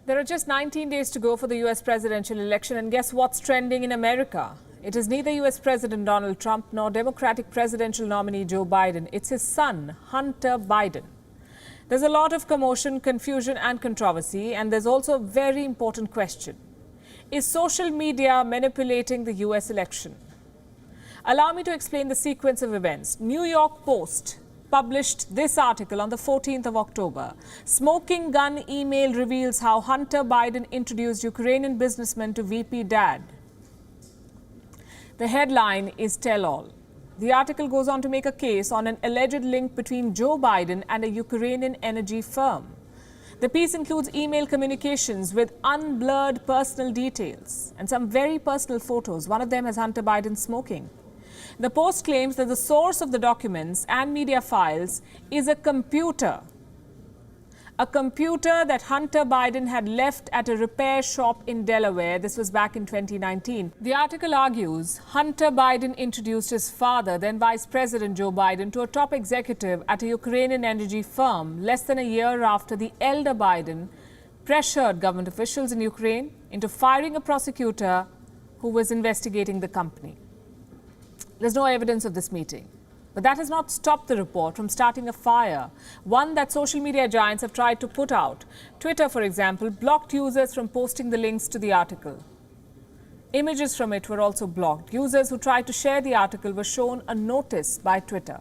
There are just 19 days to go for the US presidential election, and guess what's trending in America? It is neither US President Donald Trump nor Democratic presidential nominee Joe Biden. It's his son, Hunter Biden. There's a lot of commotion, confusion and controversy, and there's also a very important question. Is social media manipulating the US election? Allow me to explain the sequence of events. New York Post published this article on the 14th of October. Smoking gun email reveals how Hunter Biden introduced Ukrainian businessman to VP dad. The headline is Tell All. The article goes on to make a case on an alleged link between Joe Biden and a Ukrainian energy firm. The piece includes email communications with unblurred personal details and some very personal photos. One of them has Hunter Biden smoking. The Post claims that the source of the documents and media files is a computer that Hunter Biden had left at a repair shop in Delaware. This was back in 2019. The article argues Hunter Biden introduced his father, then Vice President Joe Biden, to a top executive at a Ukrainian energy firm less than a year after the elder Biden pressured government officials in Ukraine into firing a prosecutor who was investigating the company. There's no evidence of this meeting. But that has not stopped the report from starting a fire, one that social media giants have tried to put out. Twitter, for example, blocked users from posting the links to the article. Images from it were also blocked. Users who tried to share the article were shown a notice by Twitter.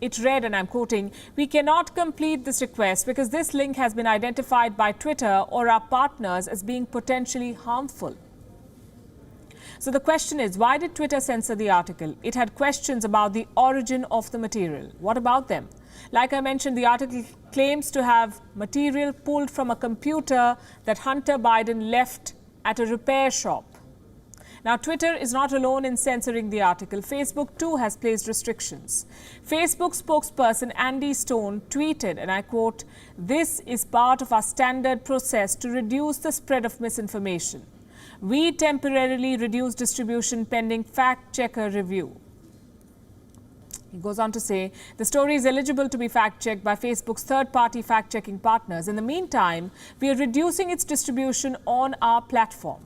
It read, and I'm quoting, "We cannot complete this request because this link has been identified by Twitter or our partners as being potentially harmful." So the question is, why did Twitter censor the article? It had questions about the origin of the material. What about them? Like I mentioned, the article claims to have material pulled from a computer that Hunter Biden left at a repair shop. Now, Twitter is not alone in censoring the article. Facebook too has placed restrictions. Facebook spokesperson Andy Stone tweeted, and I quote, "This is part of our standard process to reduce the spread of misinformation. We temporarily reduce distribution pending fact-checker review." He goes on to say, the story is eligible to be fact-checked by Facebook's third-party fact-checking partners. In the meantime, we are reducing its distribution on our platform.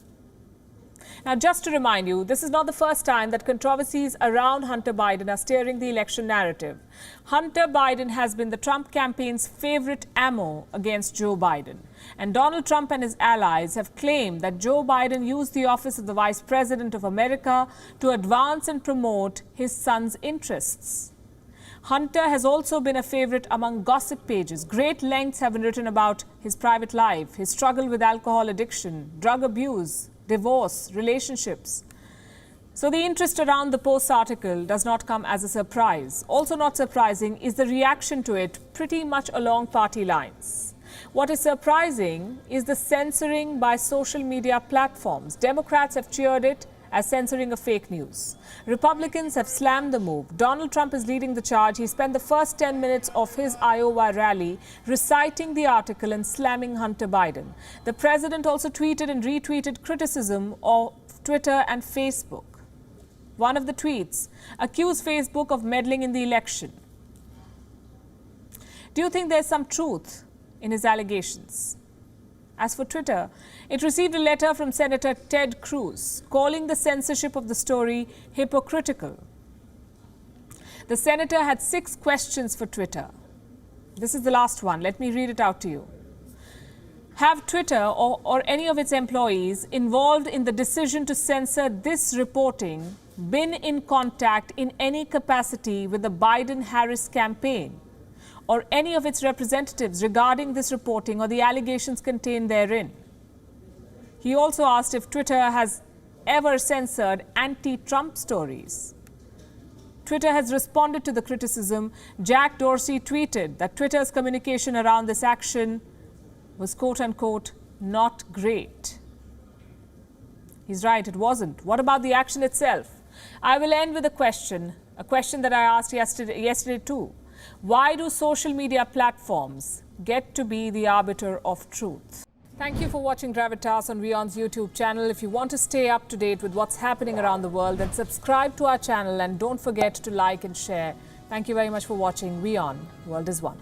Now, just to remind you, this is not the first time that controversies around Hunter Biden are steering the election narrative. Hunter Biden has been the Trump campaign's favorite ammo against Joe Biden. And Donald Trump and his allies have claimed that Joe Biden used the office of the Vice President of America to advance and promote his son's interests. Hunter has also been a favorite among gossip pages. Great lengths have been written about his private life, his struggle with alcohol addiction, drug abuse, divorce, relationships. So the interest around the Post article does not come as a surprise. Also not surprising is the reaction to it pretty much along party lines. What is surprising is the censoring by social media platforms. Democrats have cheered it as censoring of fake news. Republicans have slammed the move. Donald Trump is leading the charge. He spent the first 10 minutes of his Iowa rally reciting the article and slamming Hunter Biden. The president also tweeted and retweeted criticism of Twitter and Facebook. One of the tweets accused Facebook of meddling in the election. Do you think there's some truth in his allegations? As for Twitter, it received a letter from Senator Ted Cruz calling the censorship of the story hypocritical. The senator had 6 questions for Twitter. This is the last one. Let me read it out to you. Have Twitter or any of its employees involved in the decision to censor this reporting been in contact in any capacity with the Biden-Harris campaign or any of its representatives regarding this reporting or the allegations contained therein? He also asked if Twitter has ever censored anti-Trump stories. Twitter has responded to the criticism. Jack Dorsey tweeted that Twitter's communication around this action was quote-unquote not great. He's right, it wasn't. What about the action itself? I will end with a question that I asked yesterday too. Why do social media platforms get to be the arbiter of truth? Thank you for watching Gravitas on WION's YouTube channel. If you want to stay up to date with what's happening around the world, then subscribe to our channel and don't forget to like and share. Thank you very much for watching WION. World is One.